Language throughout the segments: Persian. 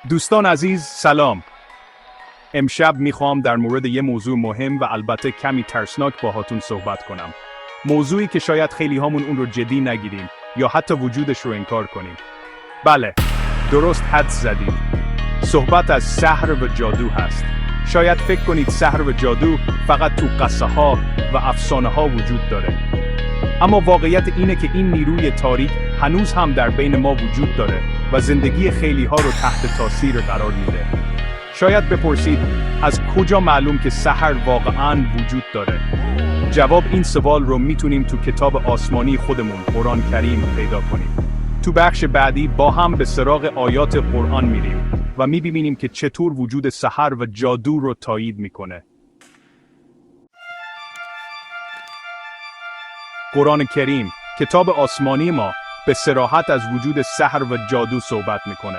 دوستان عزیز سلام. امشب میخوام در مورد یه موضوع مهم و البته کمی ترسناک باهاتون صحبت کنم. موضوعی که شاید خیلی هامون اون رو جدی نگیریم یا حتی وجودش رو انکار کنیم. بله، درست حدس زدید. صحبت از سحر و جادو هست. شاید فکر کنید سحر و جادو فقط تو قصه ها و افسانه ها وجود داره. اما واقعیت اینه که این نیروی تاریک هنوز هم در بین ما وجود داره و زندگی خیلی ها رو تحت تاثیر قرار میده. شاید بپرسید از کجا معلوم که سحر واقعاً وجود داره؟ جواب این سوال رو میتونیم تو کتاب آسمانی خودمون قرآن کریم پیدا کنیم. تو بخش بعدی با هم به سراغ آیات قرآن میریم و میبینیم که چطور وجود سحر و جادو رو تایید میکنه. قرآن کریم، کتاب آسمانی ما، به صراحت از وجود سحر و جادو صحبت میکنه.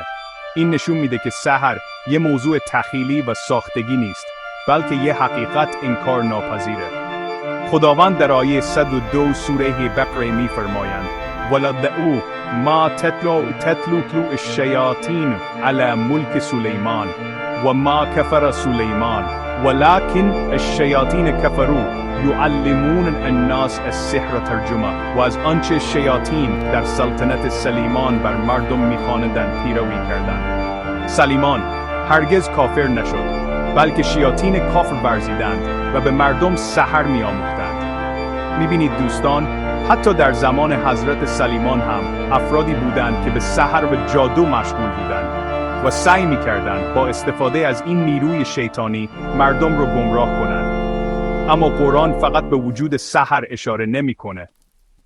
این نشون میده که سحر یه موضوع تخیلی و ساختگی نیست، بلکه یه حقیقت انکار ناپذیره. خداوند در آیه 102 سوره بقره میفرمایند: وَلَدَّعُوا مَا تَتْلُو الشَّيَاطِینُ عَلَى مُلْکِ سُلَیمان وَمَا كَفَرَ سُلَیمان وَلَکِنَّ الشَّیَاطِینَ کَفَرُوا یعلمون الناس السحر ترجمه. و از آنچه شیاطین در سلطنت سلیمان بر مردم می‌خواندند پیروی کردند. سلیمان هرگز کافر نشد، بلکه شیاطین کافر ورزیدند و به مردم سحر می‌آموختند. می‌بینید دوستان، حتی در زمان حضرت سلیمان هم افرادی بودند که به سحر و جادو مشغول بودند و سعی می‌کردند با استفاده از این نیروی شیطانی مردم رو گمراه کنند. اما قرآن فقط به وجود سحر اشاره نمی‌کنه،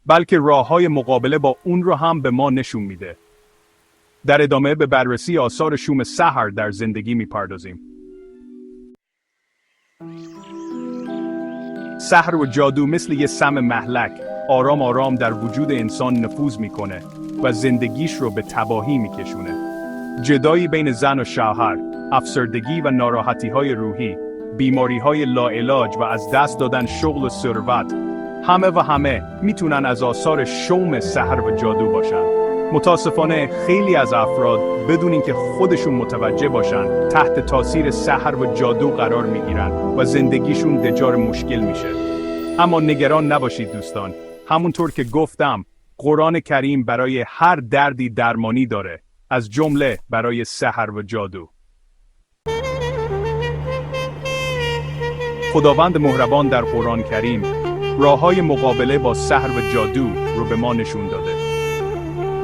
بلکه راه‌های مقابله با اون رو هم به ما نشون میده. در ادامه به بررسی آثار شوم سحر در زندگی می‌پردازیم. سحر و جادو مثل یه سم محلک آرام آرام در وجود انسان نفوذ می‌کنه و زندگیش رو به تباهی می‌کشونه. جدایی بین زن و شوهر، افسردگی و ناراحتی‌های روحی، بیماری‌های لاعلاج و از دست دادن شغل و ثروت، همه میتونن از آثار شوم سحر و جادو باشن. متاسفانه خیلی از افراد بدون اینکه خودشون متوجه باشن تحت تاثیر سحر و جادو قرار میگیرن و زندگیشون دچار مشکل میشه. اما نگران نباشید دوستان، همونطور که گفتم قرآن کریم برای هر دردی درمانی داره، از جمله برای سحر و جادو. خداوند مهربان در قرآن کریم راه‌های مقابله با سحر و جادو رو به ما نشون داده.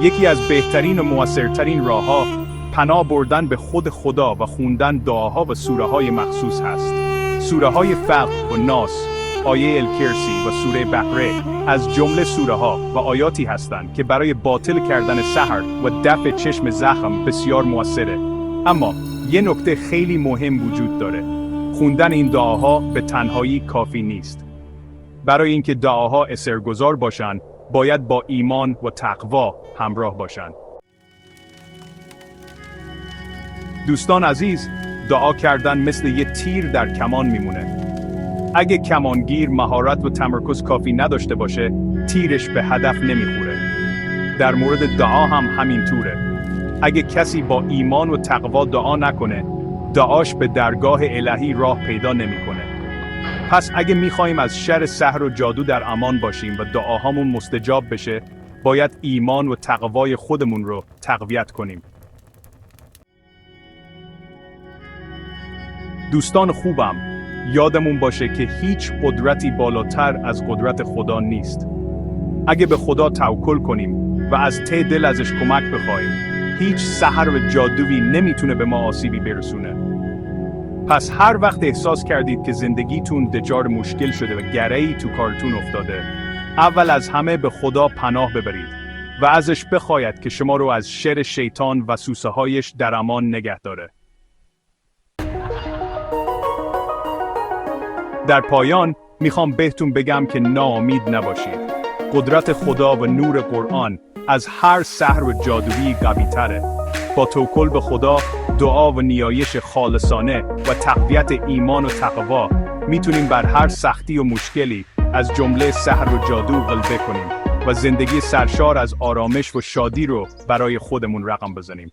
یکی از بهترین و مؤثرترین راه‌ها پناه بردن به خود خدا و خوندن دعاها و سوره‌های مخصوص هست. سوره‌های فلق و ناس، آیه الکرسی و سوره بقره از جمله سوره‌ها و آیاتی هستند که برای باطل کردن سحر و دفع چشم زخم بسیار مؤثره. اما یه نکته خیلی مهم وجود داره. خوندن این دعاها به تنهایی کافی نیست. برای اینکه دعاها اثرگذار باشن، باید با ایمان و تقوا همراه باشن. دوستان عزیز، دعا کردن مثل یه تیر در کمان میمونه. اگه کمانگیر مهارت و تمرکز کافی نداشته باشه، تیرش به هدف نمیخوره. در مورد دعا هم همینطوره. اگه کسی با ایمان و تقوا دعا نکنه، دعاش به درگاه الهی راه پیدا نمیکنه. پس اگه میخوایم از شر سحر و جادو در امان باشیم و دعاهامون مستجاب بشه، باید ایمان و تقوای خودمون رو تقویت کنیم. دوستان خوبم، یادمون باشه که هیچ قدرتی بالاتر از قدرت خدا نیست. اگه به خدا توکل کنیم و از ته دل ازش کمک بخوایم، هیچ سحر و جادویی نمیتونه به ما آسیبی برسونه. پس هر وقت احساس کردید که زندگیتون دچار مشکل شده و گره‌ای تو کارتون افتاده، اول از همه به خدا پناه ببرید و ازش بخواید که شما رو از شر شیطان و سوسه‌هایش در امان نگه داره. در پایان میخوام بهتون بگم که ناامید نباشید. قدرت خدا و نور قرآن از هر سحر و جادویی قوی‌تره. با توکل به خدا، دعا و نیایش خالصانه و تقویت ایمان و تقوا میتونیم بر هر سختی و مشکلی از جمله سحر و جادو غلبه کنیم و زندگی سرشار از آرامش و شادی رو برای خودمون رقم بزنیم.